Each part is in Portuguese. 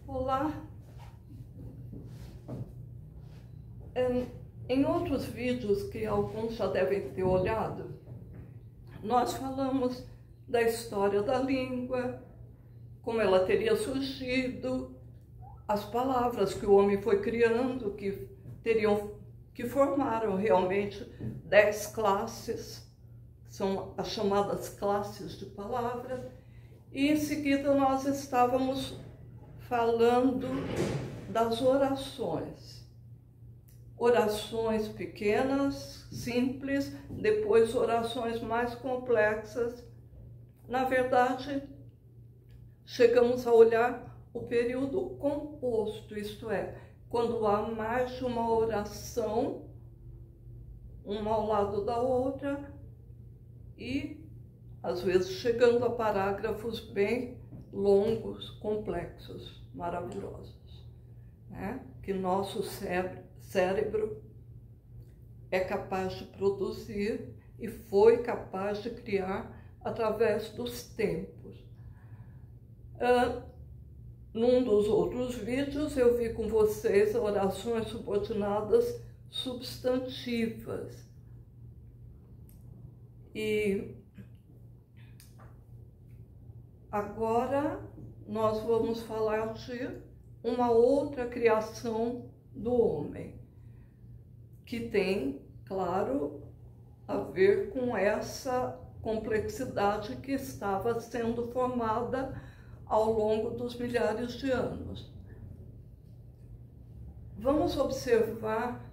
Olá! Em outros vídeos que alguns já devem ter olhado, nós falamos da história da língua, como ela teria surgido, as palavras que o homem foi criando, que formaram realmente 10 classes, são as chamadas classes de palavras, e em seguida nós estávamos falando das orações. Orações pequenas, simples, depois orações mais complexas. Na verdade, chegamos a olhar o período composto, isto é, quando há mais de uma oração, uma ao lado da outra, e às vezes chegando a parágrafos bem longos, complexos, maravilhosos, né? Que nosso cérebro é capaz de produzir e foi capaz de criar através dos tempos. Num dos outros vídeos eu vi com vocês orações subordinadas substantivas. E agora nós vamos falar de uma outra criação do homem, que tem, claro, a ver com essa complexidade que estava sendo formada ao longo dos milhares de anos. Vamos observar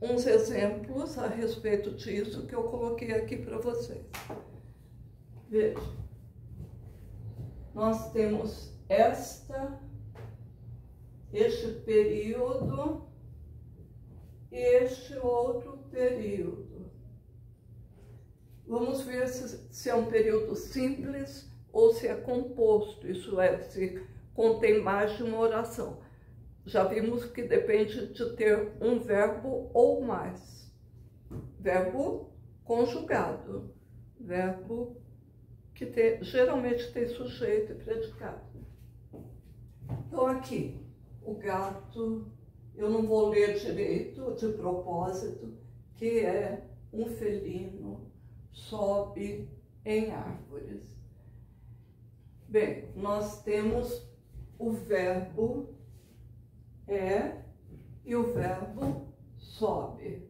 uns exemplos a respeito disso que eu coloquei aqui para vocês. Veja, nós temos este período e este outro período. Vamos ver se é um período simples ou se é composto, isso é, se contém mais de uma oração. Já vimos que depende de ter um verbo ou mais. Verbo conjugado, verbo que geralmente tem sujeito e predicado. Então aqui, o gato, eu não vou ler direito de propósito, que é um felino, sobe em árvores. Bem, nós temos o verbo é e o verbo sobe.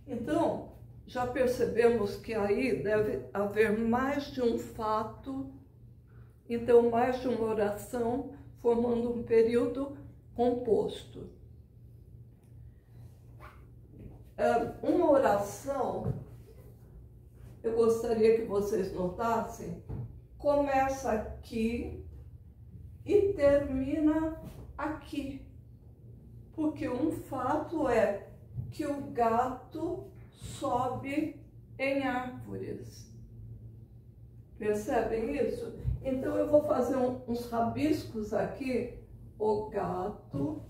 Então, já percebemos que aí deve haver mais de um fato, então mais de uma oração, formando um período composto. Uma oração, eu gostaria que vocês notassem, começa aqui e termina aqui. Porque um fato é que o gato sobe em árvores. Percebem isso? Então eu vou fazer uns rabiscos aqui. O gato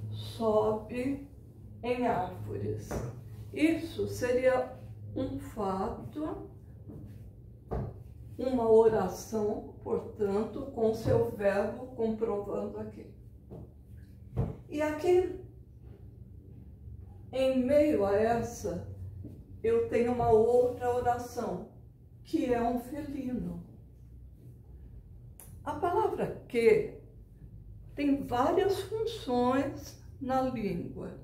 sobe em árvores. Isso seria um fato, uma oração, portanto, com seu verbo comprovando aqui. E aqui, em meio a essa, eu tenho uma outra oração, que é um felino. A palavra que tem várias funções na língua.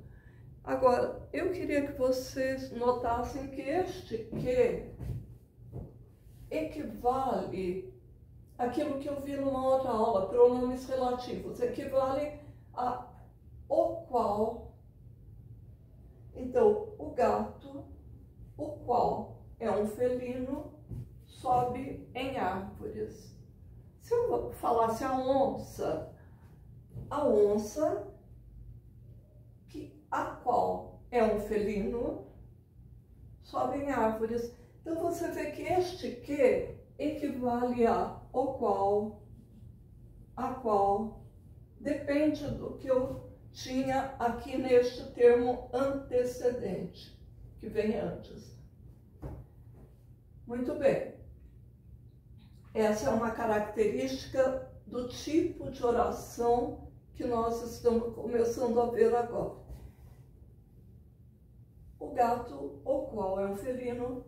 Agora, eu queria que vocês notassem que este que equivale àquilo que eu vi numa outra aula, pronomes relativos, equivale a o qual. Então, o gato, o qual é um felino, sobe em árvores. Se eu falasse a onça, a qual é um felino, sobe em árvores. Então, você vê que este que equivale a o qual, a qual, depende do que eu tinha aqui neste termo antecedente, que vem antes. Muito bem. Essa é uma característica do tipo de oração que nós estamos começando a ver agora. O gato, o qual é um felino,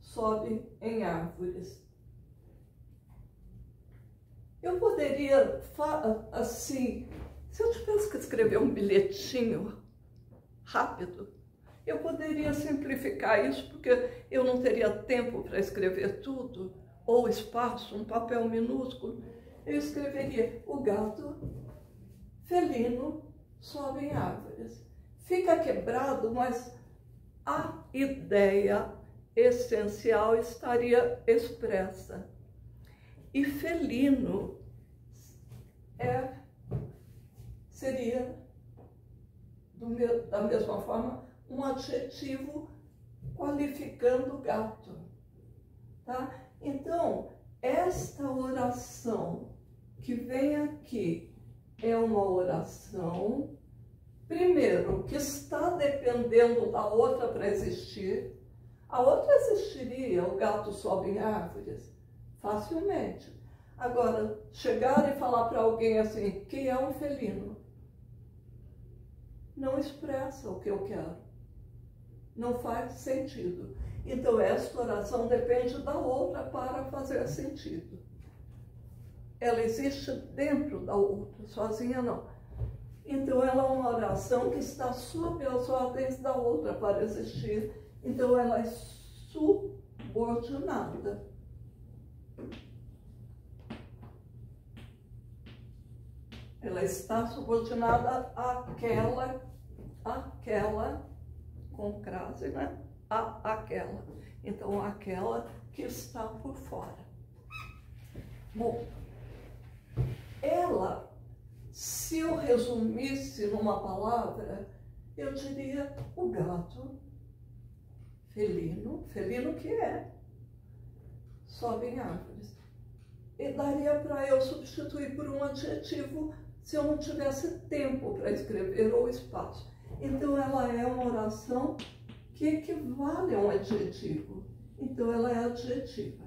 sobe em árvores. Eu poderia, assim, se eu tivesse que escrever um bilhetinho rápido, eu poderia simplificar isso, porque eu não teria tempo para escrever tudo, ou espaço, um papel minúsculo. Eu escreveria: o gato felino sobe em árvores. Fica quebrado, mas a ideia essencial estaria expressa. E felino seria, da mesma forma, um adjetivo qualificando o gato. Tá? Então, esta oração que vem aqui é uma oração, primeiro, que está dependendo da outra para existir. A outra existiria, o gato sobe em árvores, facilmente. Agora, chegar e falar para alguém assim, que é um felino, não expressa o que eu quero. Não faz sentido. Então, esta oração depende da outra para fazer sentido. Ela existe dentro da outra, sozinha não. Então, ela é uma oração que está sob as ordens da outra para existir. Então, ela é subordinada. Ela está subordinada àquela, com crase, né? Aquela. Então, aquela que está por fora. Bom, ela, se eu resumisse numa palavra, eu diria o gato felino que é, sobe em árvores. E daria para eu substituir por um adjetivo se eu não tivesse tempo para escrever ou espaço. Então, ela é uma oração que equivale a um adjetivo. Então, ela é adjetiva.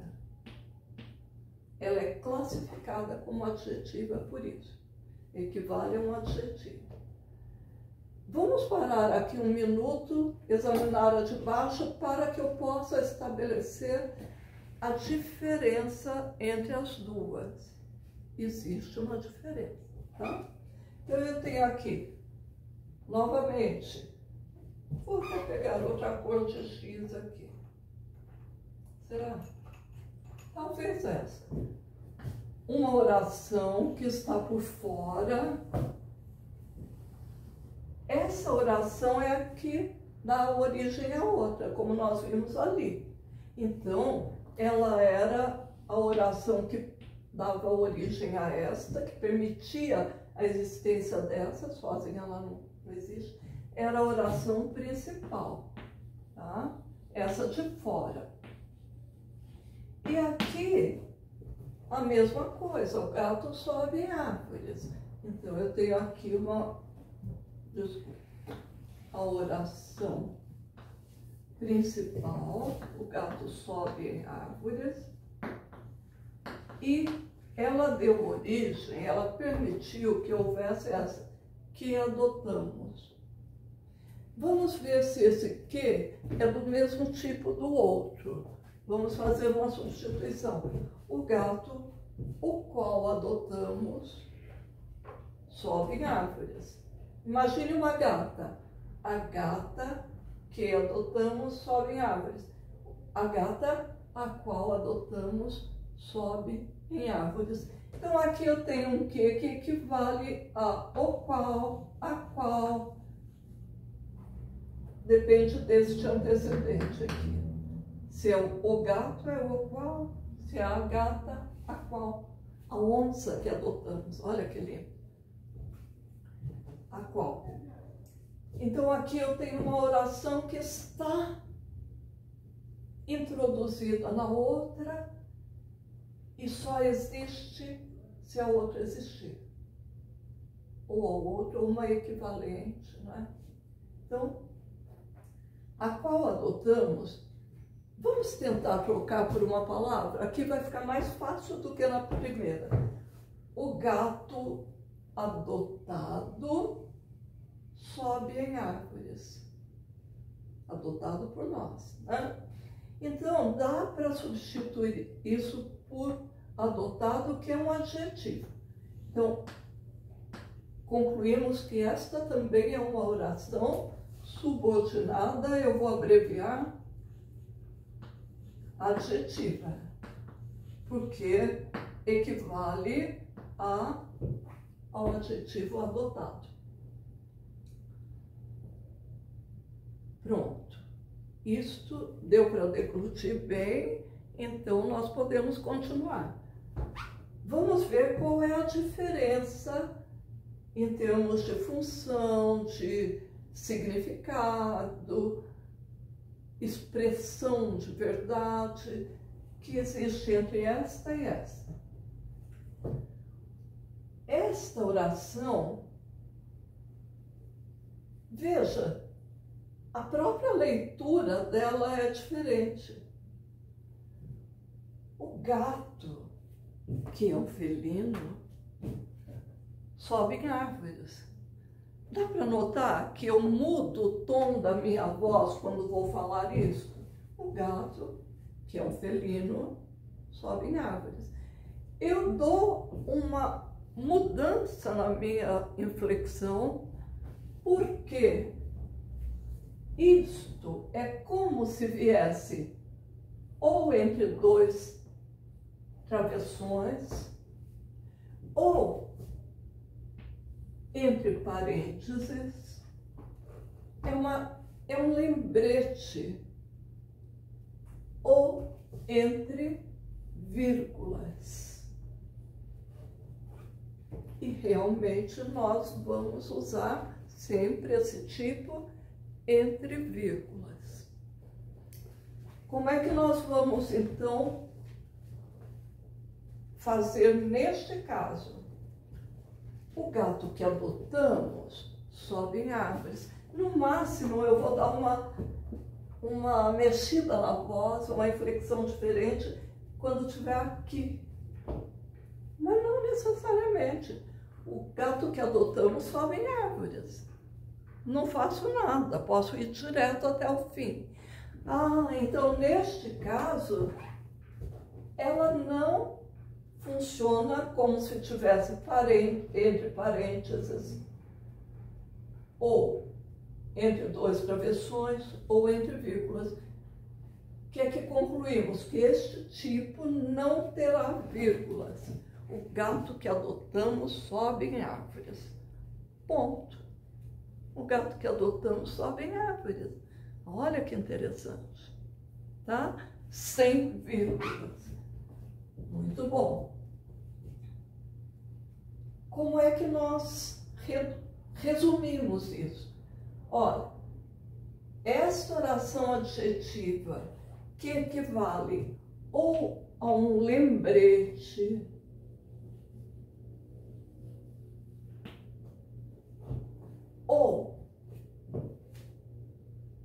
Ela é classificada como adjetiva por isso. Equivale a um adjetivo. Vamos parar aqui um minuto, examinar a de baixo, para que eu possa estabelecer a diferença entre as duas. Existe uma diferença, tá? Então, eu tenho aqui, novamente, vou até pegar outra cor de X aqui. Será? Talvez essa. Uma oração que está por fora. Essa oração é a que dá origem à outra, como nós vimos ali. Então, ela era a oração que dava origem a esta, que permitia a existência dessa, sozinha ela não existe, era a oração principal, tá? Essa de fora. E aqui, a mesma coisa, o gato sobe em árvores. Então, eu tenho aqui a oração principal, o gato sobe em árvores, e ela deu origem, ela permitiu que houvesse essa, que adotamos. Vamos ver se esse que é do mesmo tipo do outro. Vamos fazer uma substituição. O gato, o qual adotamos, sobe em árvores. Imagine uma gata. A gata que adotamos sobe em árvores. A gata a qual adotamos sobe em árvores. Então, aqui eu tenho um que equivale a o qual, a qual. Depende deste antecedente aqui. Se é o gato, é o qual. Se é a gata, a qual. A onça que adotamos. Olha que lindo. A qual. Então, aqui eu tenho uma oração que está introduzida na outra e só existe se a outra existir. Ou a outra, ou uma equivalente, não é? Então, a qual adotamos, vamos tentar trocar por uma palavra. Aqui vai ficar mais fácil do que na primeira. o gato adotado sobe em árvores. Adotado por nós, né? Então, dá para substituir isso por adotado, que é um adjetivo. Então, concluímos que esta também é uma oração subordinada, eu vou abreviar, adjetiva, porque equivale ao adjetivo adotado. Pronto. Isto deu para deglutir bem, então nós podemos continuar. Vamos ver qual é a diferença em termos de função, de significado, expressão de verdade que existe entre esta e esta. Esta oração, veja, a própria leitura dela é diferente. O gato, que é um felino, sobe em árvores. Dá para notar que eu mudo o tom da minha voz quando vou falar isso? O gato, que é um felino, sobe em árvores. Eu dou uma mudança na minha inflexão, porque isto é como se viesse ou entre dois travessões, ou entre parênteses. É um lembrete, ou entre vírgulas. E realmente nós vamos usar sempre esse tipo entre vírgulas. Como é que nós vamos, então, fazer neste caso? O gato que adotamos sobe em árvores. No máximo, eu vou dar uma mexida na voz, uma inflexão diferente quando estiver aqui. Mas não necessariamente. O gato que adotamos sobe em árvores. Não faço nada, posso ir direto até o fim. Então neste caso, ela não funciona como se tivesse entre parênteses, ou entre dois travessões, ou entre vírgulas. O que é que concluímos? Que este tipo não terá vírgulas. O gato que adotamos sobe em árvores. Ponto. O gato que adotamos sobe em árvores. Olha que interessante, tá? Sem vírgulas. Muito bom. Como é que nós resumimos isso? Olha, esta oração adjetiva que equivale ou a um lembrete, ou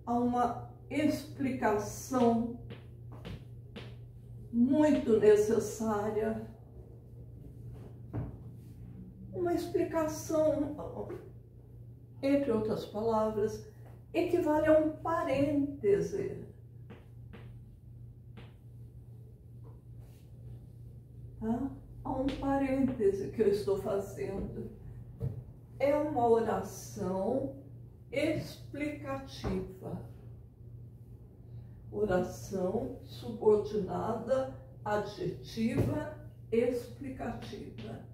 a uma explicação muito necessária, uma explicação, entre outras palavras, equivale a um parêntese. Tá? A um parêntese que eu estou fazendo. É uma oração explicativa. Oração subordinada, adjetiva, explicativa.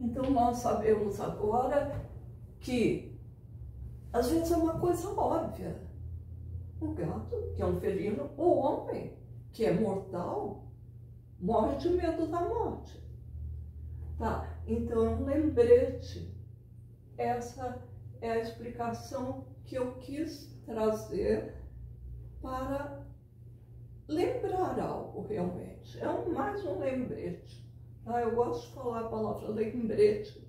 Então, nós sabemos agora que, às vezes, é uma coisa óbvia. O gato, que é um felino, o homem, que é mortal, morre de medo da morte. Tá, então é um lembrete. Essa é a explicação que eu quis trazer para lembrar algo realmente. É mais um lembrete. Tá? Eu gosto de falar a palavra lembrete,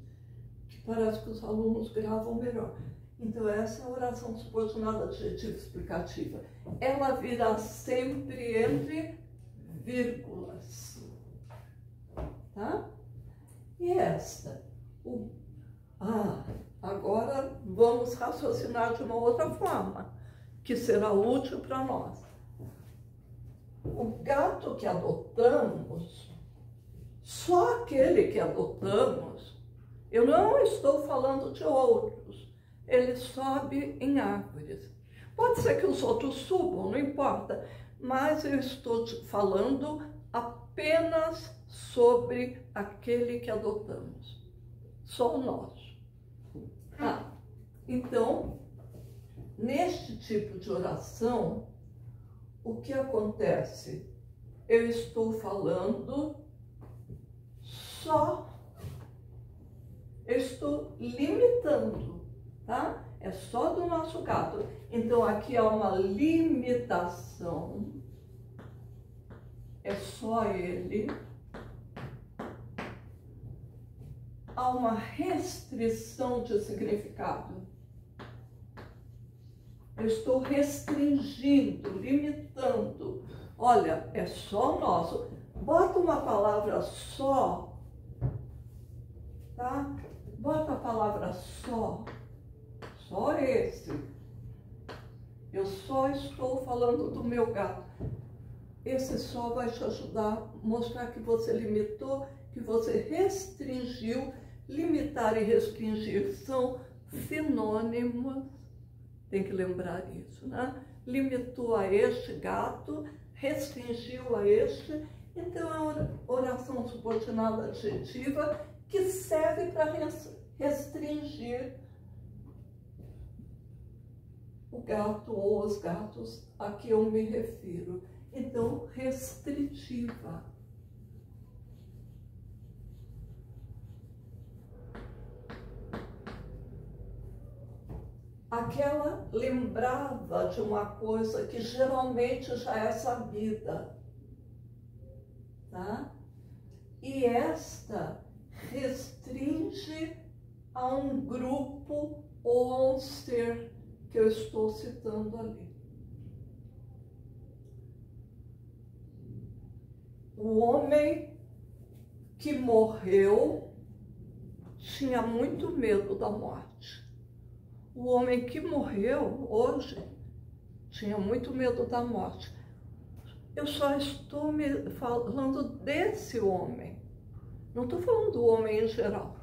que parece que os alunos gravam melhor. Então, essa é a oração subordinada adjetiva explicativa. Ela virá sempre entre vírgulas. Tá? E esta? Agora vamos raciocinar de uma outra forma, que será útil para nós. O gato que adotamos, só aquele que adotamos, eu não estou falando de outros, ele sobe em árvores. Pode ser que os outros subam, não importa, mas eu estou falando apenas sobre aquele que adotamos, só o nosso. Então, neste tipo de oração, o que acontece? Eu estou falando eu estou limitando, tá? É só do nosso gato. Então, aqui há uma limitação, é só ele. Há uma restrição de significado. Eu estou restringindo, limitando. Olha, é só nosso. Bota uma palavra só, tá? Bota a palavra só esse. Eu só estou falando do meu gato. Esse só vai te ajudar a mostrar que você limitou, que você restringiu. Limitar e restringir são sinônimos. Tem que lembrar isso, né? Limitou a este gato, restringiu a este. Então, é uma oração subordinada adjetiva que serve para restringir o gato ou os gatos a que eu me refiro. Então, restritiva. Aquela lembrava de uma coisa que geralmente já é sabida, tá? E esta restringe a um grupo ou a um ser que eu estou citando ali. O homem que morreu tinha muito medo da morte. O homem que morreu hoje tinha muito medo da morte. Eu só estou falando desse homem. Não estou falando do homem em geral.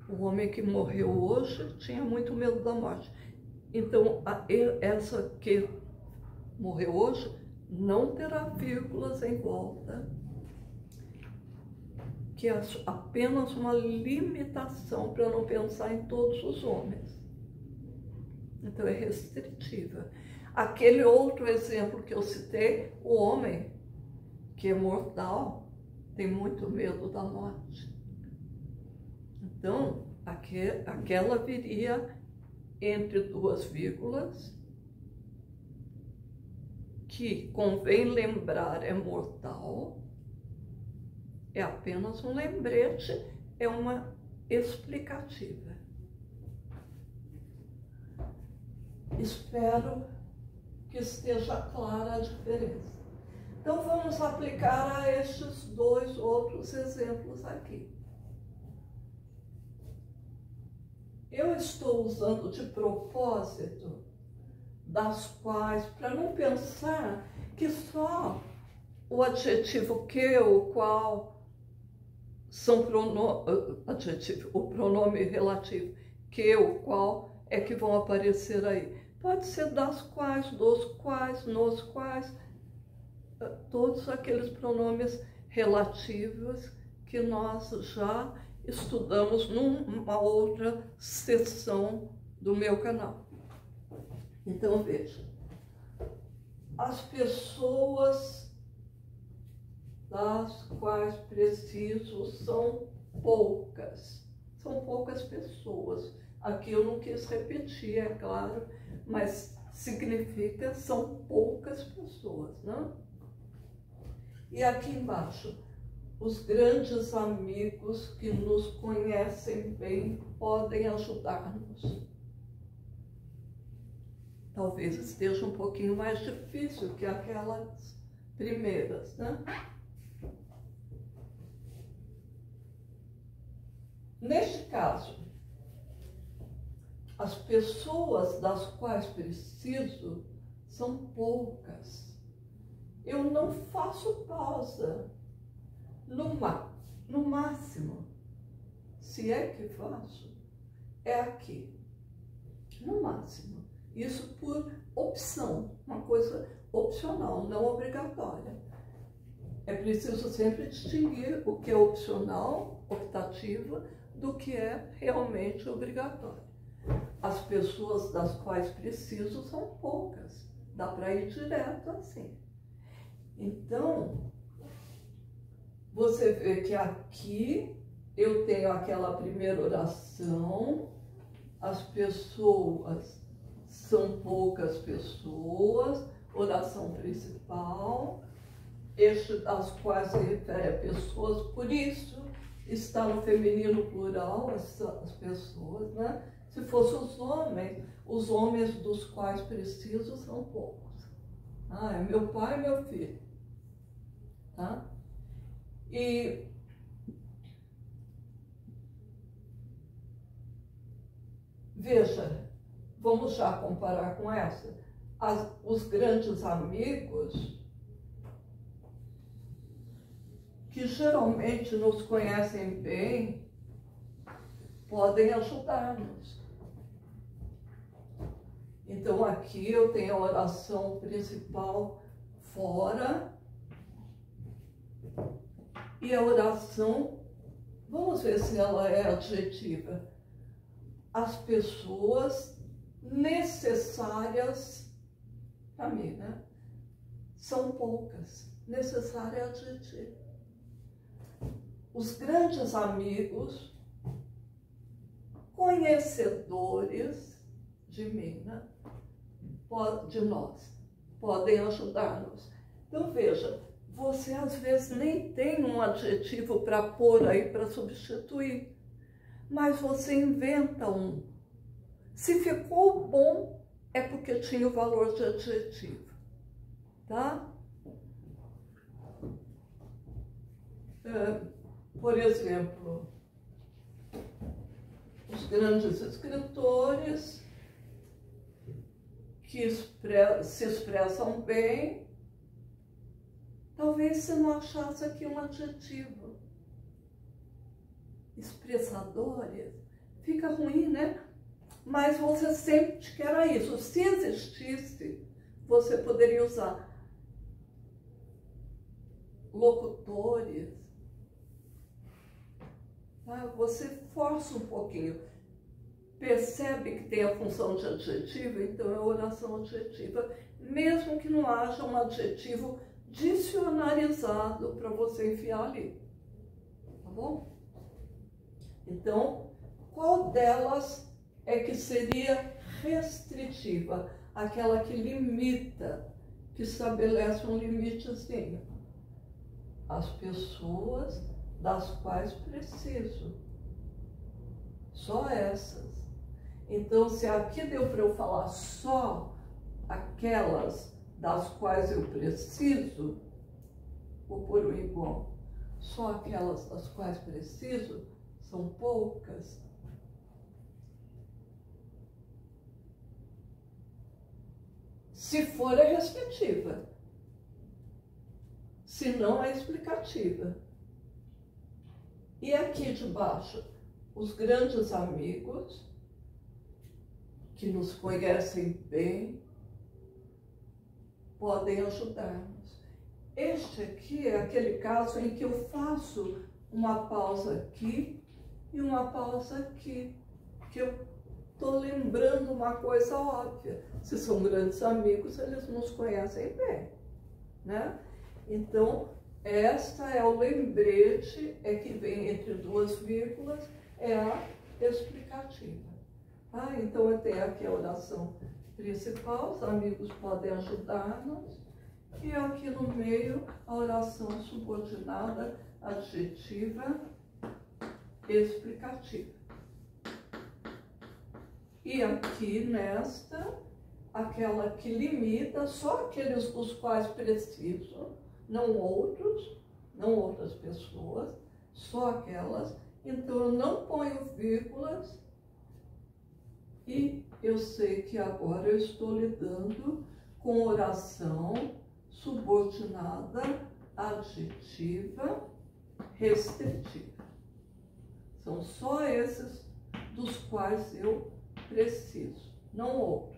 O homem que morreu hoje tinha muito medo da morte. Então, essa que morreu hoje não terá vírgulas em volta, que é apenas uma limitação para não pensar em todos os homens. Então, é restritiva. Aquele outro exemplo que eu citei, o homem que é mortal tem muito medo da morte. Então, aquela viria entre duas vírgulas, que convém lembrar é mortal, é apenas um lembrete, é uma explicativa. Espero que esteja clara a diferença. Então, vamos aplicar a estes dois outros exemplos aqui. Eu estou usando de propósito das quais, para não pensar que só o adjetivo que, o qual, são o pronome relativo que, o qual, é que vão aparecer aí. Pode ser das quais, dos quais, nos quais, todos aqueles pronomes relativos que nós já estudamos numa outra sessão do meu canal. Então, veja, as pessoas das quais preciso são poucas pessoas. Aqui eu não quis repetir, é claro, mas significa são poucas pessoas, né? E aqui embaixo, os grandes amigos que nos conhecem bem podem ajudar-nos. talvez esteja um pouquinho mais difícil que aquelas primeiras, né? Neste caso, as pessoas das quais preciso são poucas. Eu não faço pausa. No máximo, se é que faço, é aqui. No máximo. Isso por opção, uma coisa opcional, não obrigatória. É preciso sempre distinguir o que é opcional, optativa, do que é realmente obrigatório. As pessoas das quais preciso são poucas. Dá para ir direto assim. Então, você vê que aqui eu tenho aquela primeira oração, as pessoas são poucas pessoas, oração principal, este das quais se refere a pessoas, por isso está no feminino plural as pessoas, né? Se fossem os homens dos quais preciso são poucos. É meu pai e meu filho. Tá? E veja, vamos já comparar com essa. Os grandes amigos, que geralmente nos conhecem bem, podem ajudar-nos. Então aqui eu tenho a oração principal fora e a oração, vamos ver se ela é adjetiva. As pessoas necessárias para mim, né? São poucas. Necessária é adjetiva. Os grandes amigos, conhecedores de mim, né? De nós, podem ajudar-nos. Então veja, você às vezes nem tem um adjetivo para pôr aí para substituir, mas você inventa um. Se ficou bom, é porque tinha o valor de adjetivo, tá? Por exemplo, os grandes escritores que se expressam bem, talvez você não achasse aqui um adjetivo. Expressadores, fica ruim, né? Mas você sempre que era isso. Se existisse, você poderia usar locutores. Tá? Você força um pouquinho. Percebe que tem a função de adjetivo, então é oração adjetiva, mesmo que não haja um adjetivo dicionarizado para você enfiar ali. Tá bom? Então, qual delas é que seria restritiva? Aquela que limita, que estabelece um limitezinho. As pessoas das quais preciso. Só essas. Então, se aqui deu para eu falar só aquelas das quais eu preciso, vou pôr o igual. Só aquelas das quais preciso são poucas. Se for, é restritiva. Se não, é explicativa. E aqui de baixo, os grandes amigos que nos conhecem bem podem ajudar-nos. Este aqui é aquele caso em que eu faço uma pausa aqui e uma pausa aqui, que eu estou lembrando uma coisa óbvia. Se são grandes amigos, eles nos conhecem bem, né? Então, esta é o lembrete, é que vem entre duas vírgulas, é a explicativa. Então, eu tenho aqui a oração principal, os amigos podem ajudar-nos, e aqui no meio a oração subordinada, adjetiva, explicativa. E aqui nesta, aquela que limita só aqueles dos quais preciso, não outros, não outras pessoas, só aquelas. Então eu não ponho vírgulas e eu sei que agora eu estou lidando com oração subordinada, adjetiva, restritiva. São só esses dos quais eu preciso, não outros.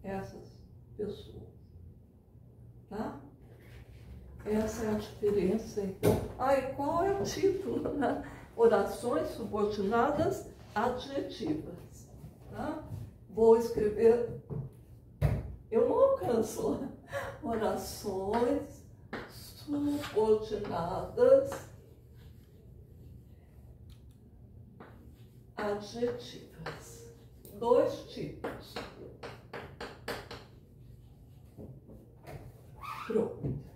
Essas pessoas, tá? Essa é a diferença, então. E qual é o título, né? Orações subordinadas adjetivas, tá? Vou escrever, eu não alcanço lá. Orações subordinadas adjetivas. 2 tipos. Pronto.